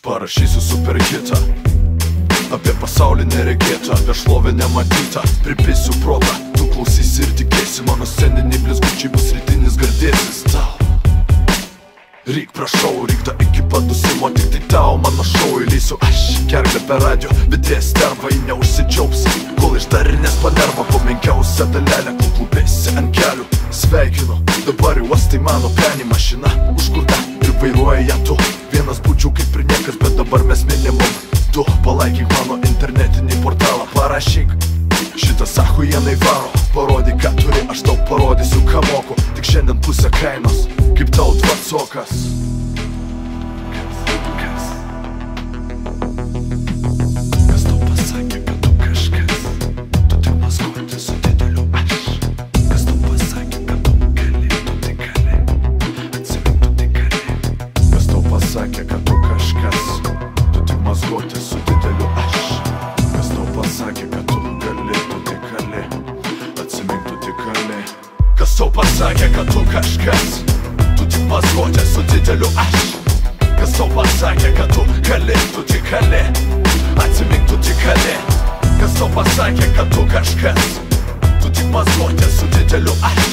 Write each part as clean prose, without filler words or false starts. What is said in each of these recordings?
Parašysiu super hitą apie pasaulį neregėtą, apie šlovę nematytą. Pripisiu protą, tu klausysi ir tikėsi. Mano sceniniai blizgučiai bus rytinis gardėsis tau. Ryk prašau, rykda iki padusimo, tik tai tau mano šou įlysiu. Aš gerklę per radio, vidės tervai neužsidžiaugs, kol išdarinės panerva po menkiausią dalelę, kol klūpėsi ant kelių. Sveikinu, dabar jau uostai mano penį mašina užkurta ir vairuoja ją tu. Vienas būčiau kaip ir niekas, bet dabar mes minimum du. Palaikyk mano internetinį portalą, parašyk šitą achuienai varo. Parodyk ką turi, aš tau parodysiu ką moku. Tik šiandien pusę kainos, kaip tau dvacokas. Kas tau pasakė, kad tu kažkas? Tu tik maskuoti su dideliu aš. Kas tau pasakė, kad tu gali, tu tik gali. Atsimink, tu tik gali. Kas tau pasakė, kad tu kažkas? Tu tik maskuoti su dideliu aš. Kas tau pasakė, kad tu gali, tu tik gali. Atsimink, tu tik gali. Kas tau pasakė, kad tu kažkas? Tu tik mazgotė su dideliu aš. Kas tau pasakė, kad tu gali, tu tik gali. Atsimink, tu tik gali. Kas tau pasakė, kad tu kažkas? Tu tik mazgotė su dideliu aš.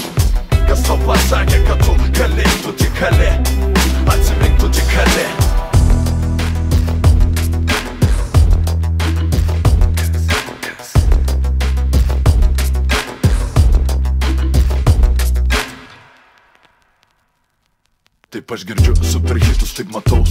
Kas tau pasakė, kad tu gali, tu tik gali. Atsimink, tu tik gali. Taip aš girdžiu super hitus, taip matau